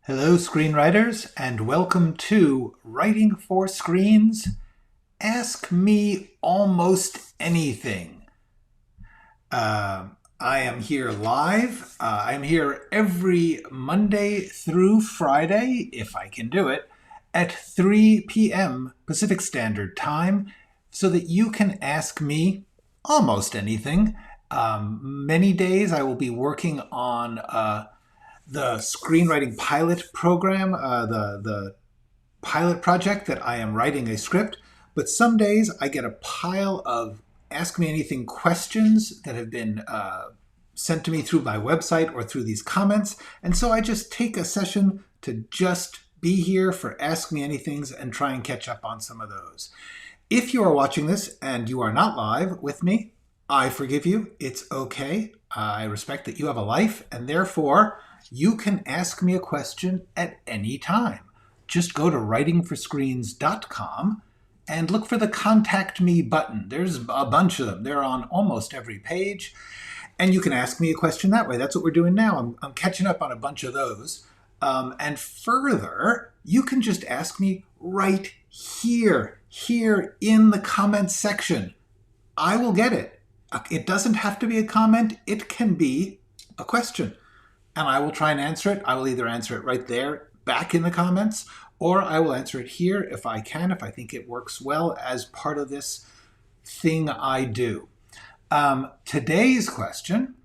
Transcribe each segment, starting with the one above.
Hello, screenwriters, and welcome to Writing for Screens. Ask Me Almost Anything. I am here live. I'm here every Monday through Friday, if I can do it, at 3 p.m. Pacific Standard Time, so that you can ask me almost anything. Many days I will be working on the screenwriting pilot program, the pilot project that I am writing a script. But some days I get a pile of Ask Me Anything questions that have been sent to me through my website or through these comments. And so I just take a session to just be here for Ask Me Anythings and try and catch up on some of those. If you are watching this and you are not live with me, I forgive you. It's okay. I respect that you have a life, and therefore you can ask me a question at any time. Just go to writingforscreens.com and look for the Contact Me button. There's a bunch of them. They're on almost every page. And you can ask me a question that way. That's what we're doing now. I'm catching up on a bunch of those. And further, you can just ask me right here in the comments section. I will get it. It doesn't have to be a comment. It can be a question. And I will try and answer it. I will either answer it right there, back in the comments, or I will answer it here if I can, if I think it works well as part of this thing I do. Today's question: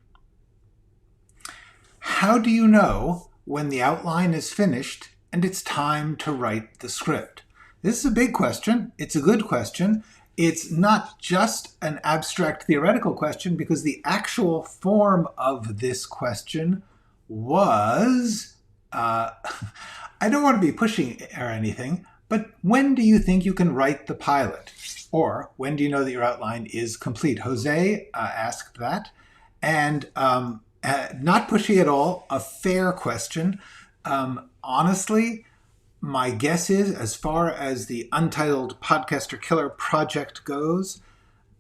how do you know when the outline is finished and it's time to write the script? This is a big question. It's a good question. It's not just an abstract theoretical question, because the actual form of this question was, I don't want to be pushing or anything, but when do you think you can write the pilot? Or when do you know that your outline is complete? Jose asked that, and not pushy at all, a fair question. Honestly, my guess is, as far as the Untitled Podcaster Killer project goes,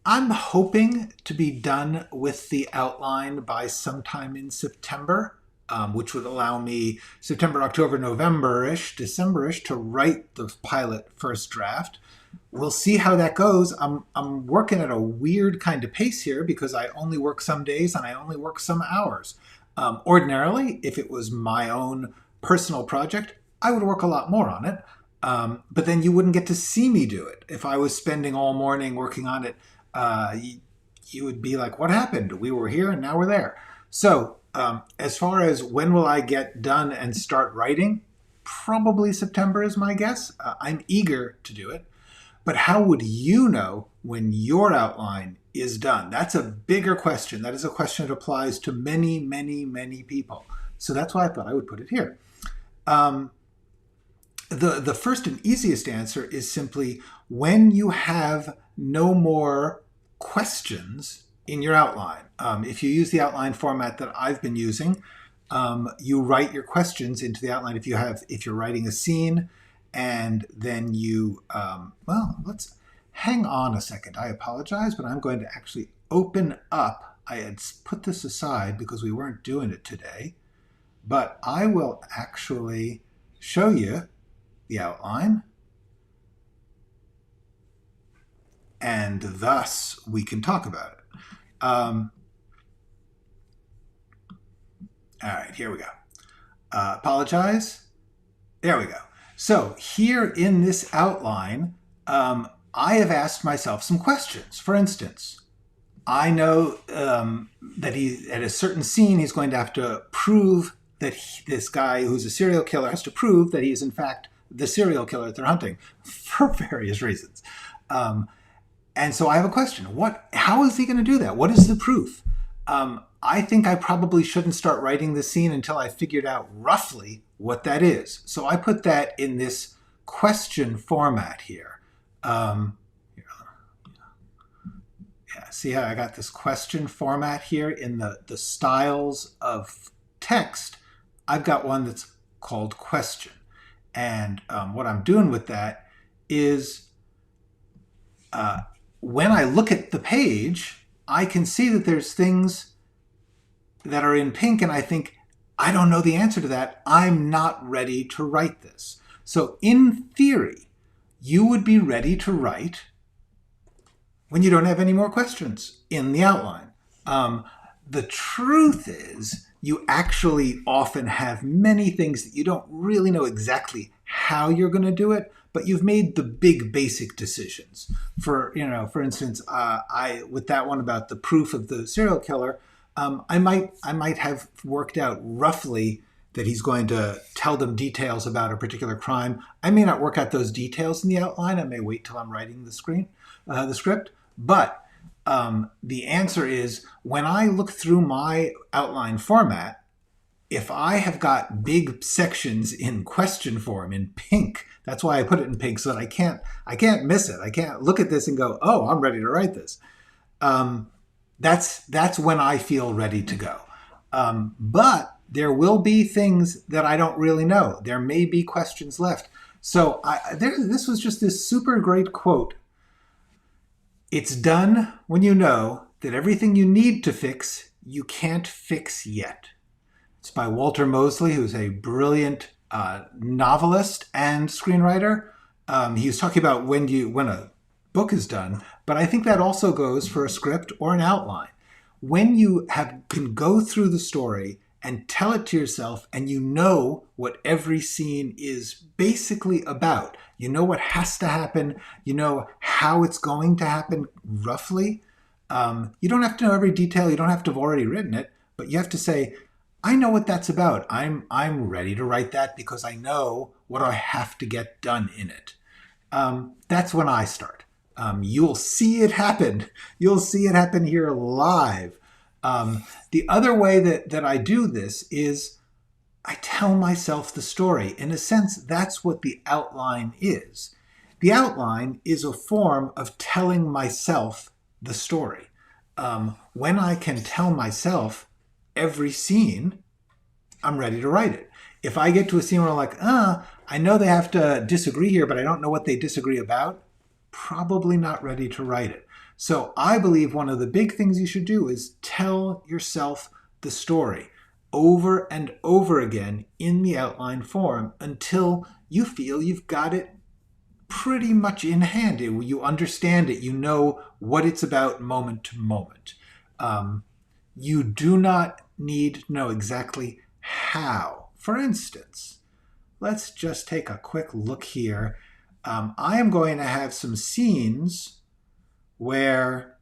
I'm hoping to be done with the outline by sometime in September, which would allow me September, October, November-ish, December-ish to write the pilot first draft. We'll see how that goes. I'm working at a weird kind of pace here because I only work some days and I only work some hours. Ordinarily, if it was my own personal project, I would work a lot more on it. But then you wouldn't get to see me do it. If I was spending all morning working on it, you would be like, what happened? We were here and now we're there. So as far as when will I get done and start writing, probably September is my guess. I'm eager to do it. But how would you know when your outline is done? That's a bigger question. That is a question that applies to many, many, many people. So that's why I thought I would put it here. The first and easiest answer is simply when you have no more questions in your outline. If you use the outline format that I've been using, you write your questions into the outline. If you're writing a scene, and then you, let's hang on a second. I apologize, but I'm going to actually open up. I had put this aside because we weren't doing it today, but I will actually show you the outline, and thus we can talk about it. All right, here we go. Apologize. There we go. So here in this outline, I have asked myself some questions. For instance, I know that at a certain scene, he's going to have to prove that this guy who's a serial killer has to prove that he is in fact the serial killer that they're hunting for various reasons. And so I have a question. How is he going to do that? What is the proof? I think I probably shouldn't start writing the scene until I figured out roughly what that is. So I put that in this question format here. See how I got this question format here in the styles of text? I've got one that's called question. And what I'm doing with that is when I look at the page, I can see that there's things that are in pink, and I think, I don't know the answer to that. I'm not ready to write this. So in theory, you would be ready to write when you don't have any more questions in the outline. The truth is, you actually often have many things that you don't really know exactly how you're going to do it, but you've made the big basic decisions. For instance, with that one about the proof of the serial killer, I might have worked out roughly that he's going to tell them details about a particular crime. I may not work out those details in the outline. I may wait till I'm writing the script. But the answer is, when I look through my outline format, if I have got big sections in question form in pink, that's why I put it in pink, so that I can't miss it. I can't look at this and go, oh, I'm ready to write this. That's when I feel ready to go. But there will be things that I don't really know. There may be questions left. So this was just this super great quote. It's done when you know that everything you need to fix, you can't fix yet. It's by Walter Mosley, who's a brilliant novelist and screenwriter. He was talking about when a book is done, but I think that also goes for a script or an outline. When you can go through the story and tell it to yourself, and you know what every scene is basically about. You know what has to happen. You know how it's going to happen roughly. You don't have to know every detail. You don't have to have already written it, but you have to say, I know what that's about. I'm ready to write that because I know what I have to get done in it. That's when I start. You'll see it happen. You'll see it happen here live. The other way that I do this is I tell myself the story. In a sense, that's what the outline is. The outline is a form of telling myself the story. When I can tell myself every scene, I'm ready to write it. If I get to a scene where I'm like, I know they have to disagree here, but I don't know what they disagree about, probably not ready to write it. So I believe one of the big things you should do is tell yourself the story over and over again in the outline form until you feel you've got it pretty much in hand. You understand it. You know what it's about moment to moment. You do not need to know exactly how. For instance, let's just take a quick look here. I am going to have some scenes where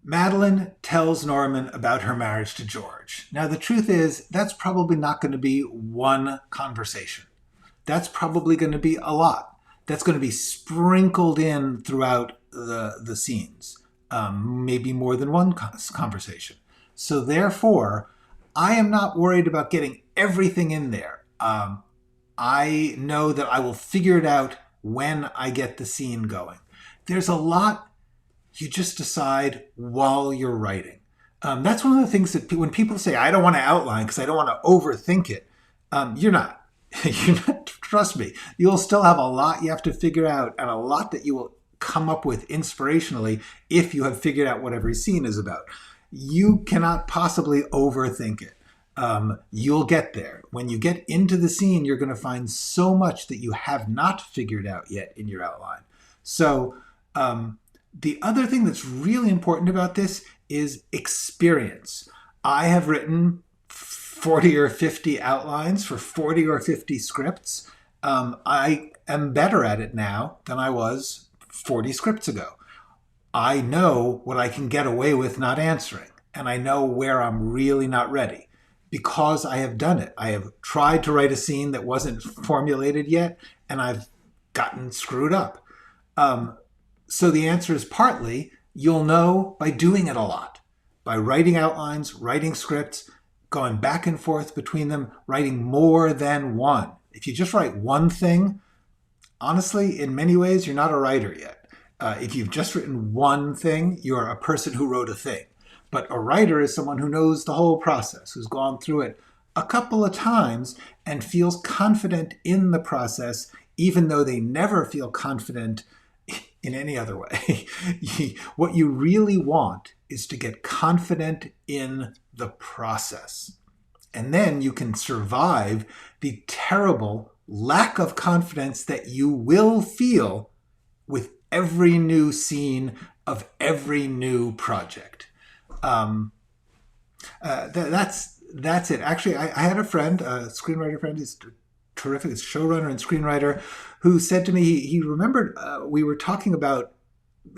Madeline tells Norman about her marriage to George. Now, the truth is, that's probably not going to be one conversation. That's probably going to be a lot. That's going to be sprinkled in throughout the scenes, maybe more than one conversation. So therefore, I am not worried about getting everything in there. I know that I will figure it out when I get the scene going. There's a lot you just decide while you're writing. That's one of the things that when people say, I don't want to outline because I don't want to overthink it, you're not. You're not. Trust me. You'll still have a lot you have to figure out and a lot that you will come up with inspirationally if you have figured out what every scene is about. You cannot possibly overthink it. You'll get there. When you get into the scene, you're going to find so much that you have not figured out yet in your outline. So the other thing that's really important about this is experience. I have written 40 or 50 outlines for 40 or 50 scripts. I am better at it now than I was 40 scripts ago. I know what I can get away with not answering, and I know where I'm really not ready. Because I have done it. I have tried to write a scene that wasn't formulated yet, and I've gotten screwed up. So the answer is partly you'll know by doing it a lot, by writing outlines, writing scripts, going back and forth between them, writing more than one. If you just write one thing, honestly, in many ways, you're not a writer yet. If you've just written one thing, you're a person who wrote a thing. But a writer is someone who knows the whole process, who's gone through it a couple of times and feels confident in the process, even though they never feel confident in any other way. What you really want is to get confident in the process. And then you can survive the terrible lack of confidence that you will feel with every new scene of every new project. That's it. Actually, I had a friend, a screenwriter friend, he's terrific, he's a showrunner and screenwriter, who said to me, he remembered we were talking about,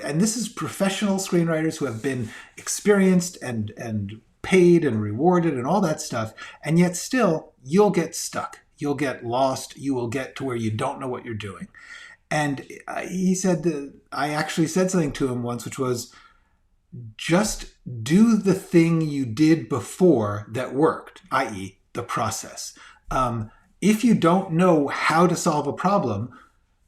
and this is professional screenwriters who have been experienced and paid and rewarded and all that stuff, and yet still you'll get stuck, you'll get lost, you will get to where you don't know what you're doing. And he said that I actually said something to him once, which was, just do the thing you did before that worked, i.e. the process. If you don't know how to solve a problem,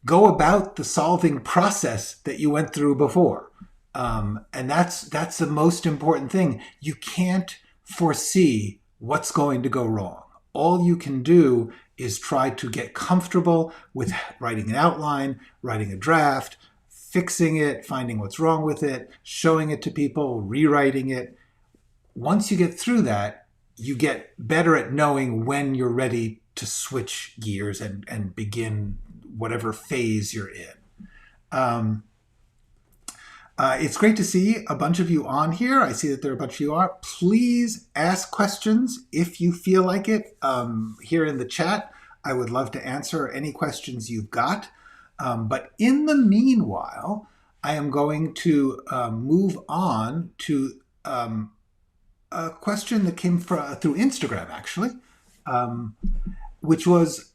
go about the solving process that you went through before. And that's the most important thing. You can't foresee what's going to go wrong. All you can do is try to get comfortable with writing an outline, writing a draft, fixing it, finding what's wrong with it, showing it to people, rewriting it. Once you get through that, you get better at knowing when you're ready to switch gears and begin whatever phase you're in. It's great to see a bunch of you on here. I see that there are a bunch of you are. Please ask questions if you feel like it here in the chat. I would love to answer any questions you've got. But in the meanwhile, I am going to move on to a question that came through Instagram, actually, which was,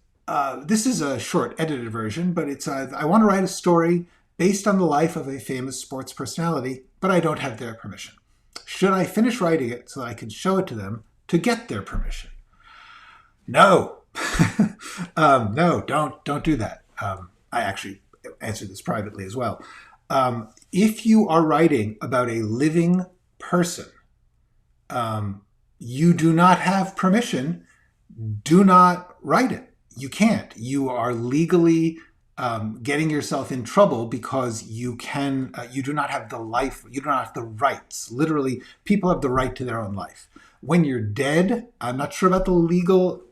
this is a short edited version, but it's, I want to write a story based on the life of a famous sports personality, but I don't have their permission. Should I finish writing it so I can show it to them to get their permission? No. No, don't do that. I actually answered this privately as well. If you are writing about a living person, you do not have permission, do not write it. You can't. You are legally getting yourself in trouble because you do not have the life, you do not have the rights. Literally, people have the right to their own life. When you're dead, I'm not sure about the legal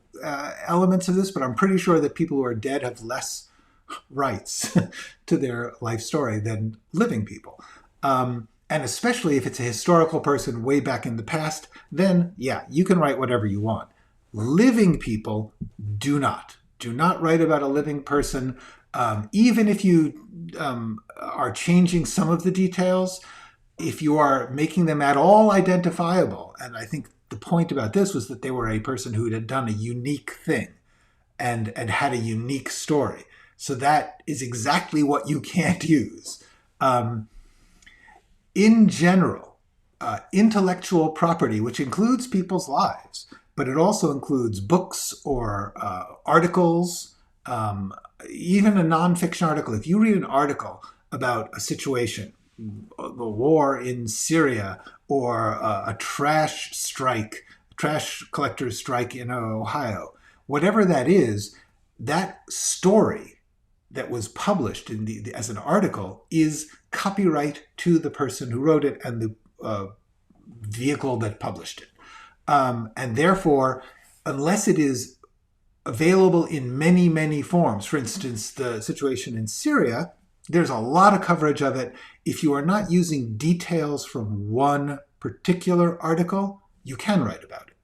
elements of this, but I'm pretty sure that people who are dead have less rights to their life story than living people. And especially if it's a historical person way back in the past, then yeah, you can write whatever you want. Living people do not. Do not write about a living person. Even if you are changing some of the details, if you are making them at all identifiable, and I think the point about this was that they were a person who had done a unique thing and had a unique story. So that is exactly what you can't use. In general, intellectual property, which includes people's lives, but it also includes books or articles, even a nonfiction article. If you read an article about a situation, the war in Syria, or a trash collectors strike in Ohio, whatever that is, that story that was published as an article is copyright to the person who wrote it and the vehicle that published it. And therefore, unless it is available in many, many forms, for instance, the situation in Syria, there's a lot of coverage of it. If you are not using details from one particular article, you can write about it.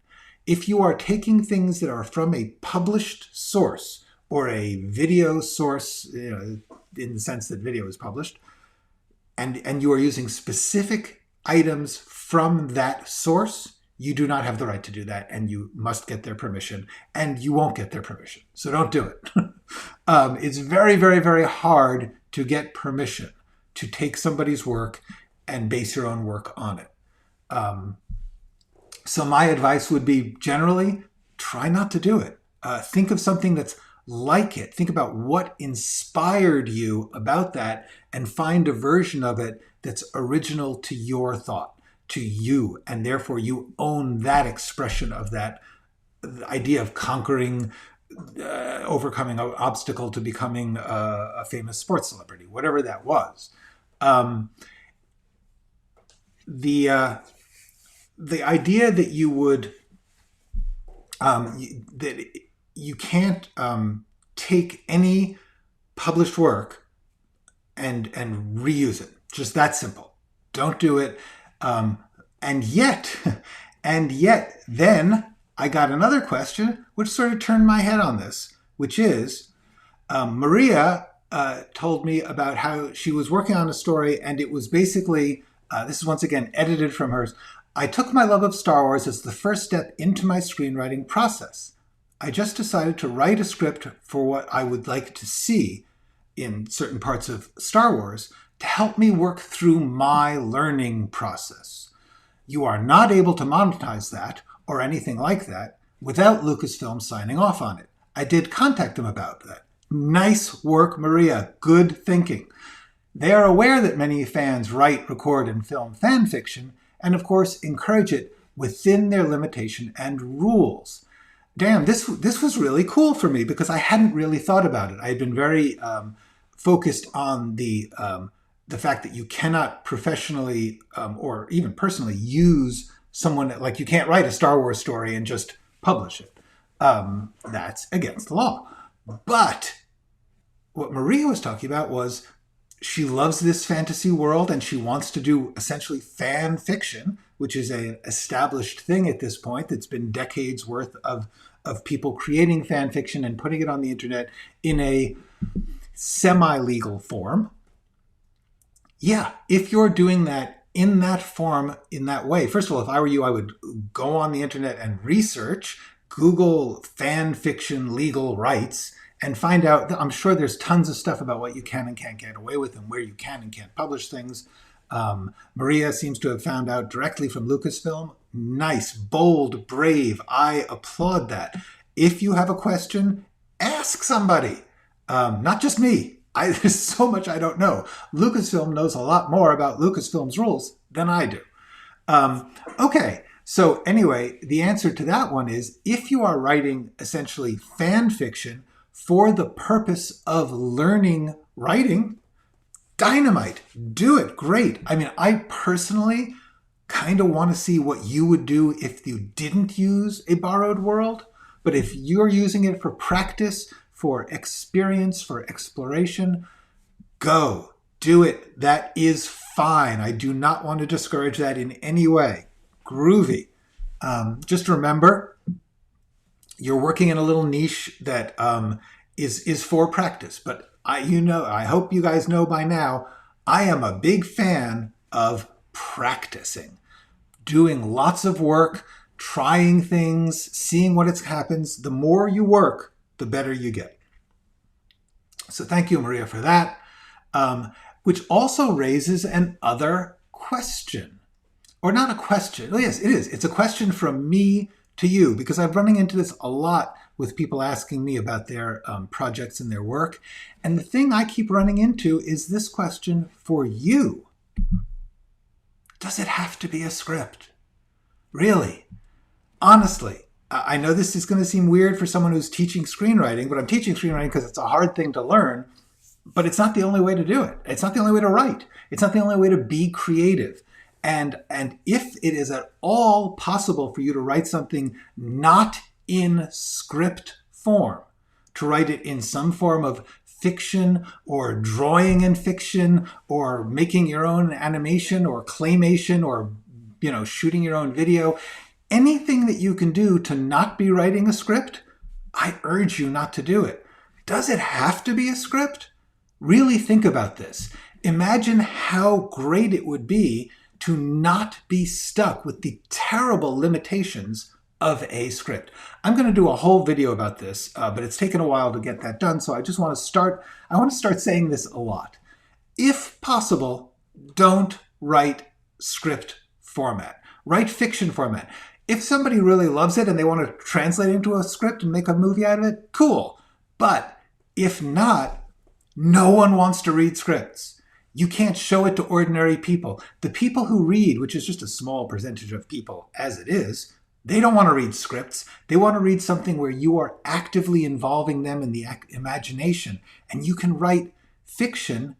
If you are taking things that are from a published source or a video source, in the sense that video is published, and you are using specific items from that source, you do not have the right to do that, and you must get their permission, and you won't get their permission. So don't do it. It's very, very, very hard to get permission to take somebody's work and base your own work on it. So my advice would be, generally, try not to do it. Think of something that's like it. Think about what inspired you about that and find a version of it that's original to your thought, to you, and therefore you own that expression of that idea of conquering, overcoming an obstacle to becoming a famous sports celebrity, whatever that was. the idea that you would that you can't take any published work and reuse it. Just that simple. Don't do it. And yet, then I got another question which sort of turned my head on this, which is Maria told me about how she was working on a story, and it was basically, this is once again edited from hers. I took my love of Star Wars as the first step into my screenwriting process. I just decided to write a script for what I would like to see in certain parts of Star Wars to help me work through my learning process. You are not able to monetize that or anything like that without Lucasfilm signing off on it. I did contact them about that. Nice work, Maria. Good thinking. They are aware that many fans write, record, and film fan fiction, and of course encourage it within their limitation and rules. Damn, this was really cool for me because I hadn't really thought about it. I had been very focused on the fact that you cannot professionally or even personally use someone, like you can't write a Star Wars story and just publish it. That's against the law. But what Maria was talking about was she loves this fantasy world and she wants to do essentially fan fiction, which is an established thing at this point. That's been decades worth of people creating fan fiction and putting it on the internet in a semi-legal form. Yeah, if you're doing that in that form, in that way, first of all, if I were you, I would go on the internet and research, Google fan fiction legal rights, and find out. I'm sure there's tons of stuff about what you can and can't get away with and where you can and can't publish things. Maria seems to have found out directly from Lucasfilm. Nice, bold, brave. I applaud that. If you have a question, ask somebody. Not just me. There's so much I don't know. Lucasfilm knows a lot more about Lucasfilm's rules than I do. Okay, so anyway, the answer to that one is if you are writing essentially fan fiction for the purpose of learning writing, dynamite. Do it. Great. I mean, I personally kind of want to see what you would do if you didn't use a borrowed world. But if you're using it for practice, for experience, for exploration, go. Do it. That is fine. I do not want to discourage that in any way. Groovy. Just remember, you're working in a little niche that is for practice. But I hope you guys know by now, I am a big fan of practicing, doing lots of work, trying things, seeing what happens. The more you work, the better you get. So thank you, Maria, for that, which also raises an other question. Or not a question. Oh, yes, it is. It's a question from me to you, because I'm running into this a lot with people asking me about their projects and their work. And the thing I keep running into is this question for you. Does it have to be a script? Really? Honestly, I know this is going to seem weird for someone who's teaching screenwriting, but I'm teaching screenwriting because it's a hard thing to learn, but it's not the only way to do it. It's not the only way to write. It's not the only way to be creative. And if it is at all possible for you to write something not in script form, to write it in some form of fiction or drawing in fiction or making your own animation or claymation or, shooting your own video, anything that you can do to not be writing a script, I urge you not to do it. Does it have to be a script? Really think about this. Imagine how great it would be to not be stuck with the terrible limitations of a script. I'm going to do a whole video about this, but it's taken a while to get that done, so I want to start saying this a lot. If possible, don't write script format. Write fiction format. If somebody really loves it and they want to translate it into a script and make a movie out of it, cool. But if not, no one wants to read scripts. You can't show it to ordinary people. The people who read, which is just a small percentage of people as it is, they don't want to read scripts. They want to read something where you are actively involving them in the imagination. And you can write fiction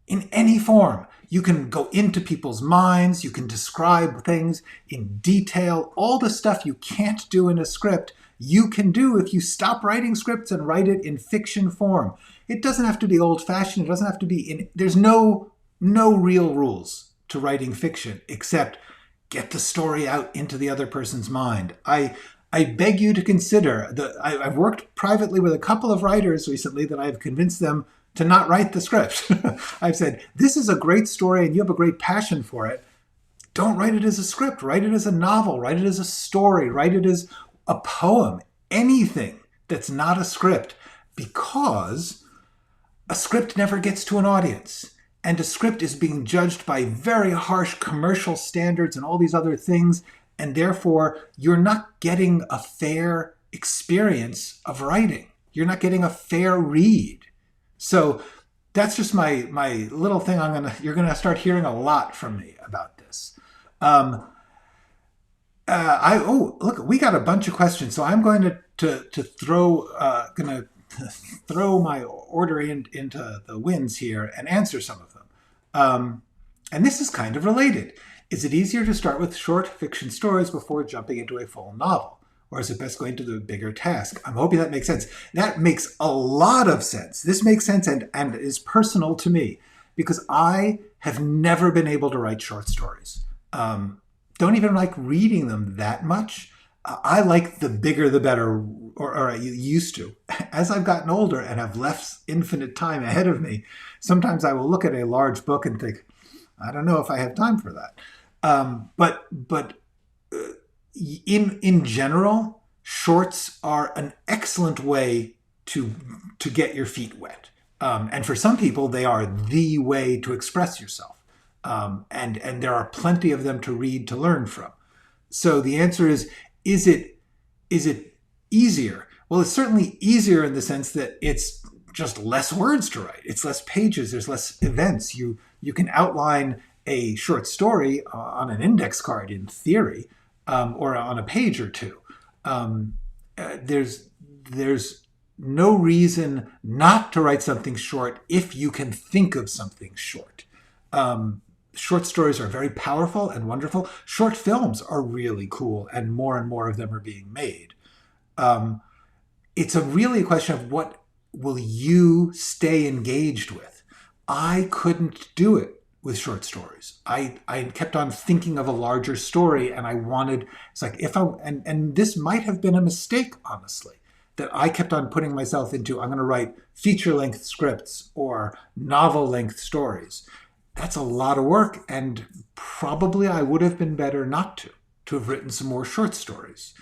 in any form. You can go into people's minds, you can describe things in detail. All the stuff you can't do in a script, you can do if you stop writing scripts and write it in fiction form. It doesn't have to be old-fashioned, it doesn't have to be in, there's no real rules to writing fiction except get the story out into the other person's mind. I beg you to consider, I've worked privately with a couple of writers recently that I've convinced them to not write the script. I've said, this is a great story and you have a great passion for it. Don't write it as a script. Write it as a novel. Write it as a story. Write it as a poem. Anything that's not a script, because a script never gets to an audience. And a script is being judged by very harsh commercial standards and all these other things. And therefore, you're not getting a fair experience of writing. You're not getting a fair read. So that's just my little thing. You're gonna start hearing a lot from me about this. Look, we got a bunch of questions, so I'm going to throw my order into the winds here and answer some of them. And this is kind of related. Is it easier to start with short fiction stories before jumping into a full novel? Or is it best going to the bigger task? I'm hoping that makes sense. That makes a lot of sense. This makes sense and is personal to me because I have never been able to write short stories. Don't even like reading them that much. I like the bigger the better, or I used to. As I've gotten older and have less infinite time ahead of me, sometimes I will look at a large book and think, I don't know if I have time for that. In general, shorts are an excellent way to get your feet wet. And for some people, they are the way to express yourself. And there are plenty of them to read, to learn from. So the answer is it easier? Well, it's certainly easier in the sense that it's just less words to write. It's less pages. There's less events. You can outline a short story on an index card in theory, or on a page or two. There's no reason not to write something short if you can think of something short. Short stories are very powerful and wonderful. Short films are really cool, and more of them are being made. It's really a question of what will you stay engaged with. I couldn't do it with short stories. I kept on thinking of a larger story, and it's like and this might have been a mistake, honestly, that I kept on putting myself into, I'm going to write feature-length scripts or novel-length stories. That's a lot of work, and probably I would have been better not to have written some more short stories.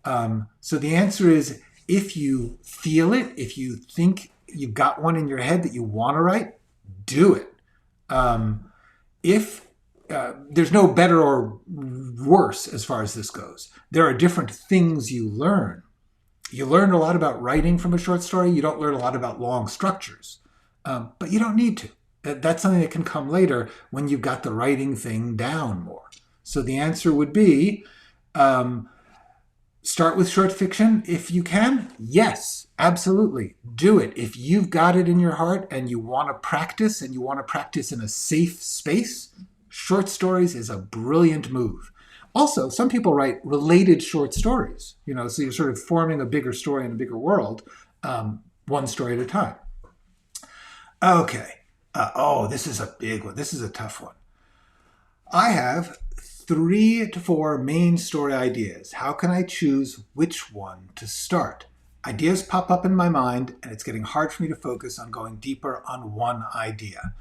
So the answer is, if you feel it, if you think you've got one in your head that you want to write, do it. If there's no better or worse as far as this goes. There are different things you learn. You learn a lot about writing from a short story. You don't learn a lot about long structures, but you don't need to. That's something that can come later when you've got the writing thing down more. So the answer would be, start with short fiction if you can. Yes, absolutely. Do it. If you've got it in your heart and you want to practice, and you want to practice in a safe space, short stories is a brilliant move. Also, some people write related short stories, so you're sort of forming a bigger story in a bigger world, one story at a time. Okay. This is a big one. This is a tough one. I have 3 to 4 main story ideas. How can I choose which one to start? Ideas pop up in my mind, and it's getting hard for me to focus on going deeper on one idea.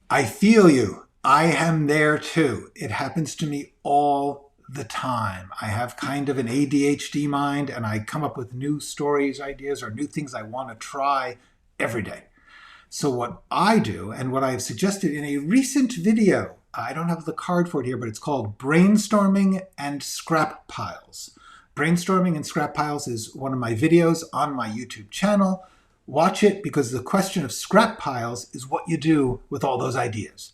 I feel you. I am there too. It happens to me all the time. I have kind of an ADHD mind, and I come up with new stories, ideas, or new things I want to try every day. So what I do, and what I've suggested in a recent video, I don't have the card for it here, but it's called Brainstorming and Scrap Piles. Brainstorming and Scrap Piles is one of my videos on my YouTube channel. Watch it, because the question of scrap piles is what you do with all those ideas.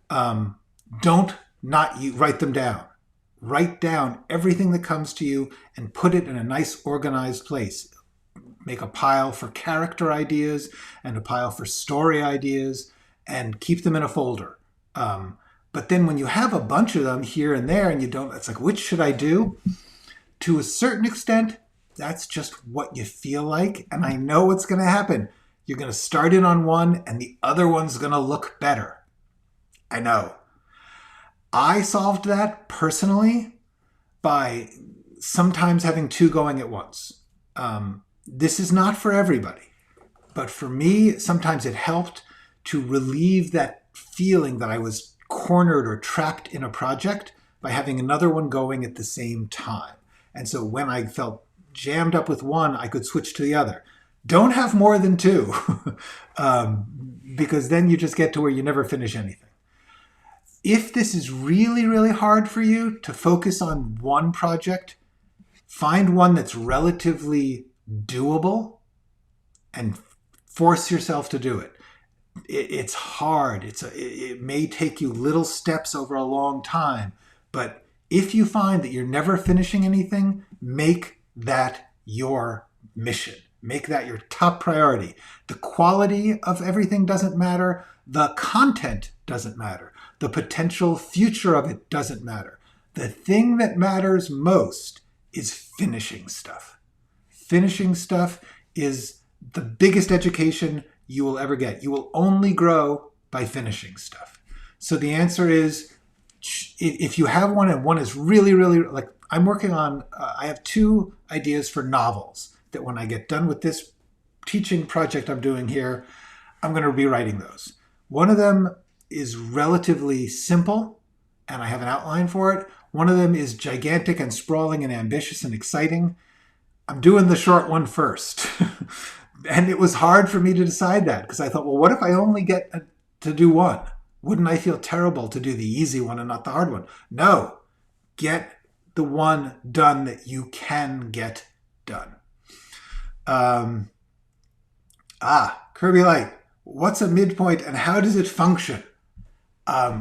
Don't not write them down. Write down everything that comes to you and put it in a nice organized place. Make a pile for character ideas and a pile for story ideas, and keep them in a folder. But then when you have a bunch of them here and there and you don't, it's like, which should I do? To a certain extent, that's just what you feel like. And I know what's going to happen. You're going to start in on one and the other one's going to look better. I know. I solved that personally by sometimes having two going at once. This is not for everybody. But for me, sometimes it helped to relieve that feeling that I was cornered or trapped in a project by having another one going at the same time. And so when I felt jammed up with one, I could switch to the other. Don't have more than two, because then you just get to where you never finish anything. If this is really, really hard for you to focus on one project, find one that's relatively doable and force yourself to do it. It's hard. It may take you little steps over a long time, but if you find that you're never finishing anything, make that your mission. Make that your top priority. The quality of everything doesn't matter. The content doesn't matter. The potential future of it doesn't matter. The thing that matters most is finishing stuff. Finishing stuff is the biggest education you will ever get. You will only grow by finishing stuff. So the answer is, if you have one and one is really, really, like I'm working on, I have two ideas for novels that when I get done with this teaching project I'm doing here, I'm going to be writing those. One of them is relatively simple and I have an outline for it. One of them is gigantic and sprawling and ambitious and exciting. I'm doing the short one first. And it was hard for me to decide that because I thought, well, what if I only get to do one? Wouldn't I feel terrible to do the easy one and not the hard one? No, get the one done that you can get done. Kirby Light, what's a midpoint and how does it function? I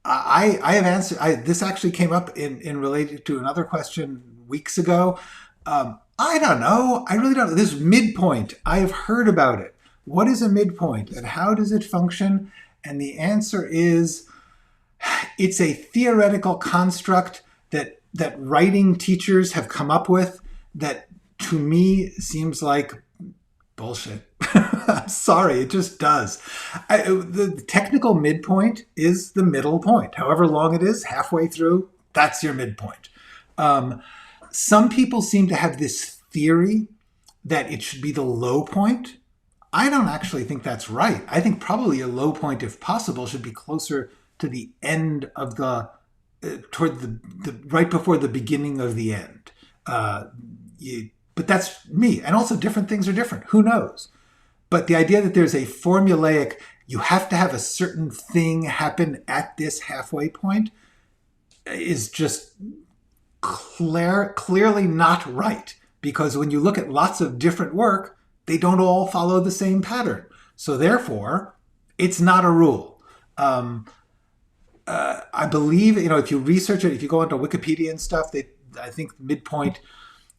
have answered, this actually came up in related to another question weeks ago. I don't know. I really don't know. This midpoint, I have heard about it. What is a midpoint and how does it function? And the answer is, it's a theoretical construct that writing teachers have come up with that to me seems like bullshit. I'm sorry, it just does. The technical midpoint is the middle point. However long it is, halfway through, that's your midpoint. Some people seem to have this theory that it should be the low point. I don't actually think that's right. I think probably a low point, if possible, should be closer to the end of toward the right before the beginning of the end. But that's me. And also different things are different. Who knows? But the idea that there's a formulaic, you have to have a certain thing happen at this halfway point is just clearly not right. Because when you look at lots of different work, they don't all follow the same pattern. So therefore, it's not a rule. I believe, if you research it, if you go onto Wikipedia and stuff, I think midpoint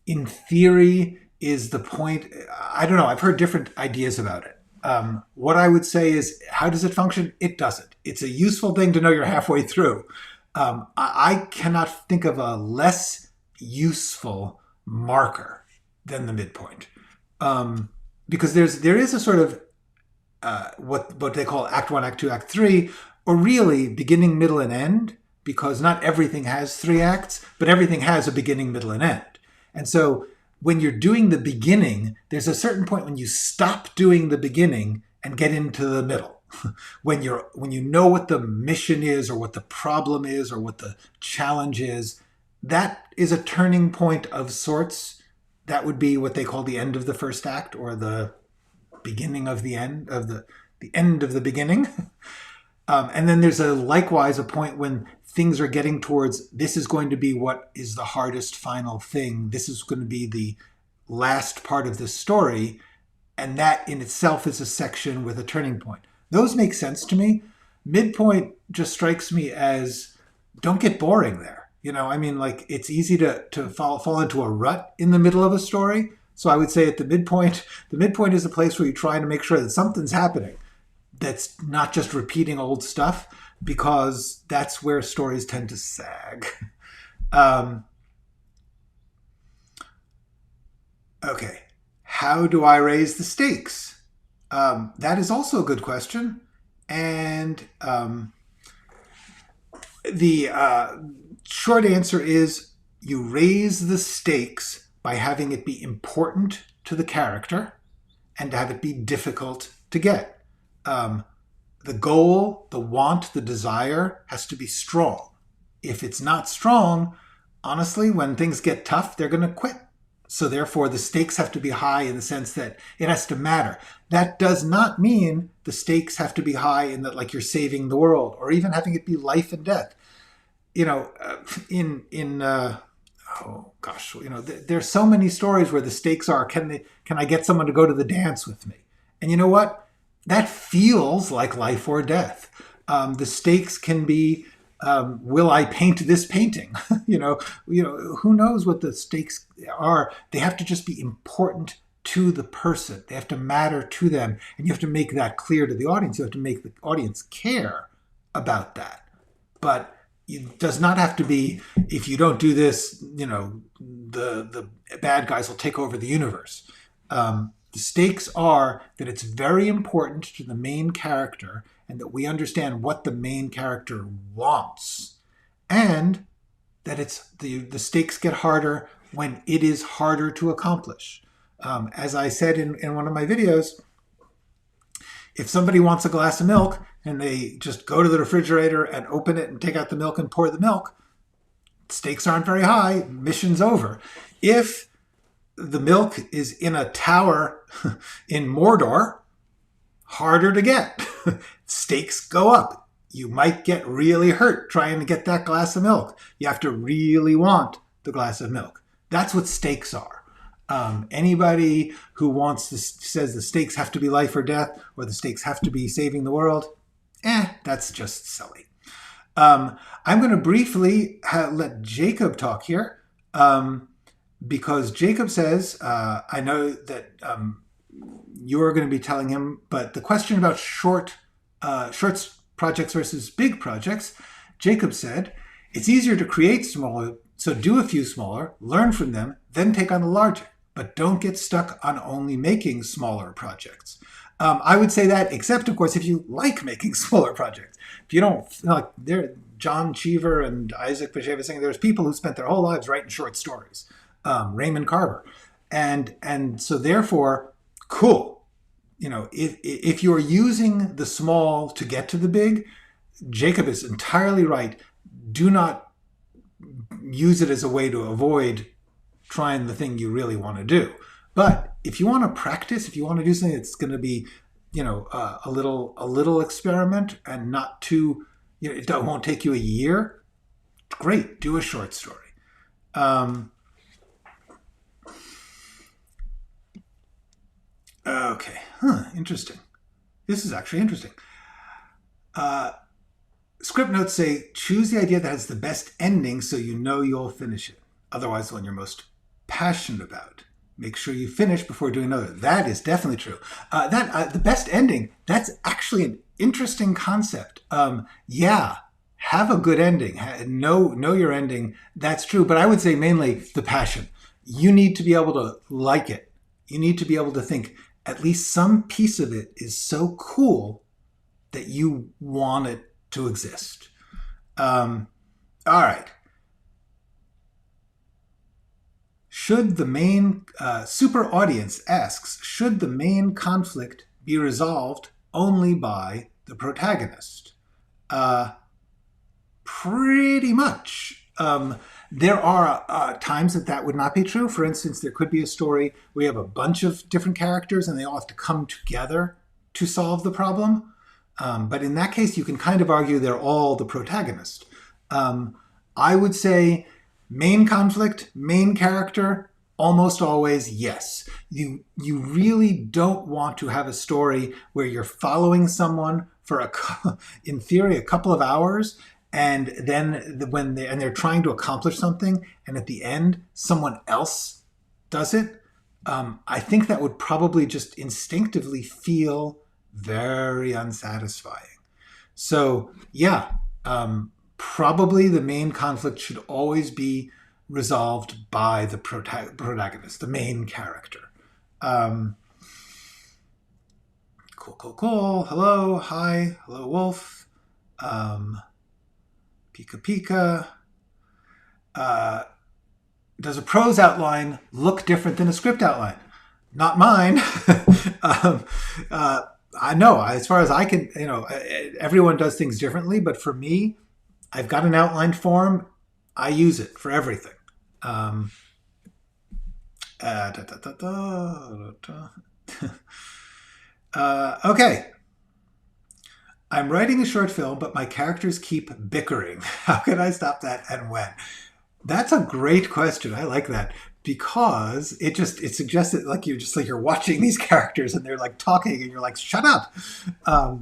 in theory is the point. I don't know. I've heard different ideas about it. What I would say is, how does it function? It doesn't. It's a useful thing to know you're halfway through. I cannot think of a less useful marker than the midpoint. Because there is a sort of what they call Act 1, Act 2, Act 3, or really beginning, middle, and end, because not everything has 3 acts, but everything has a beginning, middle, and end. And so when you're doing the beginning, there's a certain point when you stop doing the beginning and get into the middle. when you know what the mission is or what the problem is or what the challenge is, that is a turning point of sorts. That would be what they call the end of the first act or the beginning of the end of the end of the beginning. And then there's likewise a point when things are getting towards, this is going to be what is the hardest final thing. This is going to be the last part of the story. And that in itself is a section with a turning point. Those make sense to me. Midpoint just strikes me as, don't get boring there. It's easy to fall into a rut in the middle of a story. So I would say at the midpoint is a place where you try to make sure that something's happening. that's not just repeating old stuff, because that's where stories tend to sag. Okay, how do I raise the stakes? That is also a good question. And the short answer is you raise the stakes by having it be important to the character and to have it be difficult to get. The goal, the want, the desire has to be strong. If it's not strong, honestly, when things get tough, they're going to quit. So therefore, the stakes have to be high in the sense that it has to matter. That does not mean the stakes have to be high in that, like, you're saving the world, or even having it be life and death. Oh gosh, there's so many stories where the stakes are, can I get someone to go to the dance with me? And you know what? That feels like life or death. The stakes can be, will I paint this painting? Who knows what the stakes are? They have to just be important to the person. They have to matter to them, and you have to make that clear to the audience. You have to make the audience care about that. But it does not have to be, if you don't do this, the bad guys will take over the universe. The stakes are that it's very important to the main character and that we understand what the main character wants, and that it's the stakes get harder when it is harder to accomplish. As I said in one of my videos, if somebody wants a glass of milk and they just go to the refrigerator and open it and take out the milk and pour the milk, stakes aren't very high, mission's over. If the milk is in a tower in Mordor, harder to get. Stakes go up. You might get really hurt trying to get that glass of milk. You have to really want the glass of milk. That's what stakes are. Anybody who says the stakes have to be life or death, or the stakes have to be saving the world, that's just silly. I'm going to briefly let Jacob talk here, because Jacob says, I know that you're going to be telling him, but the question about short projects versus big projects, Jacob said, it's easier to create smaller, so do a few smaller, learn from them, then take on the larger, but don't get stuck on only making smaller projects. I would say that, except, of course, if you like making smaller projects. If you don't, John Cheever and Isaac Bashevis saying there's people who spent their whole lives writing short stories. Raymond Carver. And so therefore, cool. If you're using the small to get to the big, Jacob is entirely right. Do not use it as a way to avoid trying the thing you really want to do. But if you want to practice, if you want to do something that's going to be, a little experiment and not too, it won't take you a year, great, do a short story. Okay, interesting. This is actually interesting. Script notes say, choose the idea that has the best ending so you know you'll finish it. Otherwise, the one you're most passionate about. Make sure you finish before doing another. That is definitely true. The best ending, that's actually an interesting concept. Have a good ending. Know your ending. That's true. But I would say mainly the passion. You need to be able to like it. You need to be able to think, at least some piece of it is so cool that you want it to exist. All right. Should the main, super audience asks, should the main conflict be resolved only by the protagonist? Pretty much. There are times that would not be true. For instance, there could be a story where you have a bunch of different characters and they all have to come together to solve the problem. But in that case, you can kind of argue they're all the protagonist. I would say main conflict, main character, almost always yes. You really don't want to have a story where you're following someone for in theory, a couple of hours, and then when they're trying to accomplish something, and at the end, someone else does it. I think that would probably just instinctively feel very unsatisfying. So yeah, probably the main conflict should always be resolved by the protagonist, the main character. Um, cool. Hello, hi, hello, Wolf. Pika Pika. Does a prose outline look different than a script outline? Not mine. um, I know, as far as I can, everyone does things differently, but for me, I've got an outlined form. I use it for everything. Um, okay. I'm writing a short film, but my characters keep bickering. How can I stop that and when? That's a great question. I like that because it suggests that you're watching these characters and they're like talking and you're like, shut up.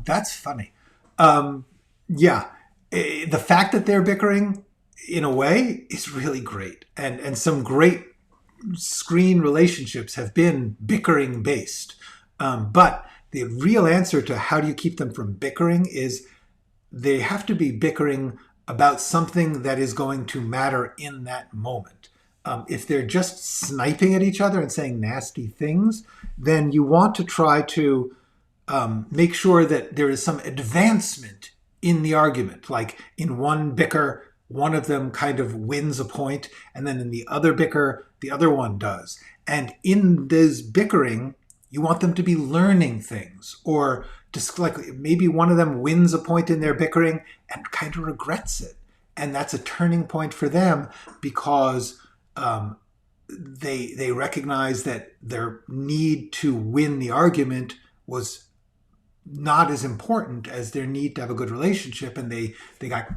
That's funny. Yeah. The fact that they're bickering in a way is really great. And some great screen relationships have been bickering based. But the real answer to how do you keep them from bickering is they have to be bickering about something that is going to matter in that moment. If they're just sniping at each other and saying nasty things, then you want to try to make sure that there is some advancement in the argument. Like in one bicker, one of them kind of wins a point, and then in the other bicker, the other one does. And in this bickering, you want them to be learning things, or just like maybe one of them wins a point in their bickering and kind of regrets it. And that's a turning point for them because they recognize that their need to win the argument was not as important as their need to have a good relationship, and they got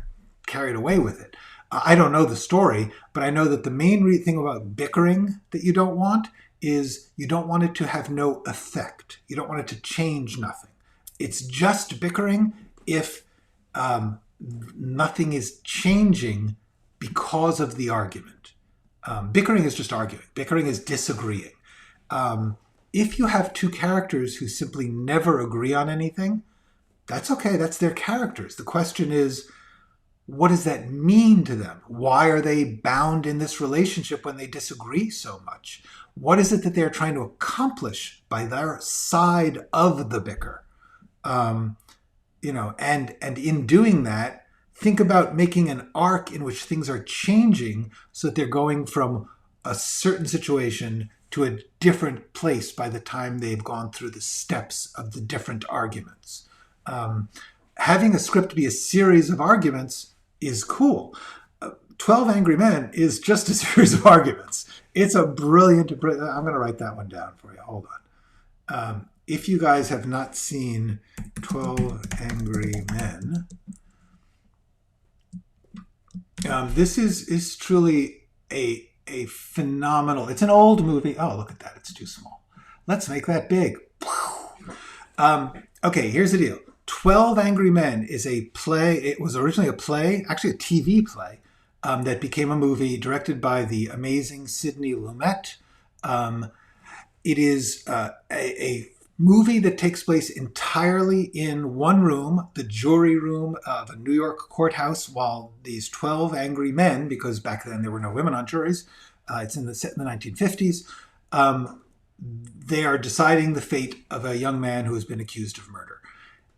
carried away with it. I don't know the story, but I know that the main thing about bickering that you don't want is you don't want it to have no effect. You don't want it to change nothing. It's just bickering if nothing is changing because of the argument. Bickering is just arguing. Bickering is disagreeing. If you have two characters who simply never agree on anything, that's okay. That's their characters. The question is, what does that mean to them? Why are they bound in this relationship when they disagree so much? What is it that they're trying to accomplish by their side of the bicker? And in doing that, think about making an arc in which things are changing so that they're going from a certain situation to a different place by the time they've gone through the steps of the different arguments. Having a script be a series of arguments is cool. 12 Angry Men is just a series of arguments. It's a brilliant, I'm going to write that one down for you. Hold on. If you guys have not seen 12 Angry Men, this is truly a phenomenal, it's an old movie. Oh, look at that. It's too small. Let's make that big. Okay, here's the deal. 12 Angry Men is a play. It was originally a play, actually a TV play, that became a movie directed by the amazing Sidney Lumet. It is a movie that takes place entirely in one room, the jury room of a New York courthouse, while these 12 angry men, because back then there were no women on juries, it's set in the 1950s, they are deciding the fate of a young man who has been accused of murder.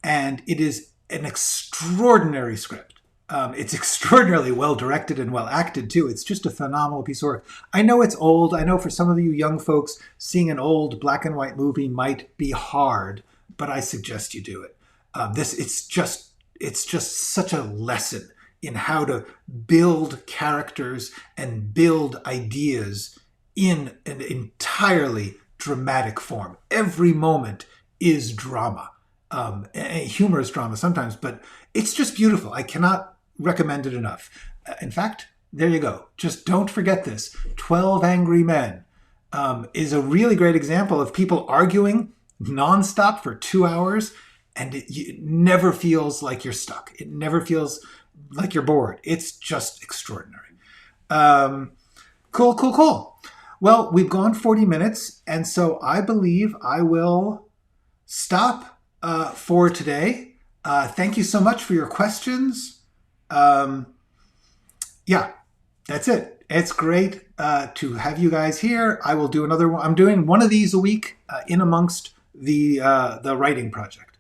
And it is an extraordinary script. It's extraordinarily well directed and well acted too. It's just a phenomenal piece of work. I know it's old. I know for some of you young folks, seeing an old black and white movie might be hard, but I suggest you do it. It's just such a lesson in how to build characters and build ideas in an entirely dramatic form. Every moment is drama. Humorous drama sometimes, but it's just beautiful. I cannot recommend it enough. In fact, there you go. Just don't forget this. 12 Angry Men is a really great example of people arguing nonstop for 2 hours, and it never feels like you're stuck. It never feels like you're bored. It's just extraordinary. Cool. Well, we've gone 40 minutes, and so I believe I will stop for today. Thank you so much for your questions. Yeah, that's it. It's great to have you guys here. I will do another one. I'm doing one of these a week in amongst the writing project.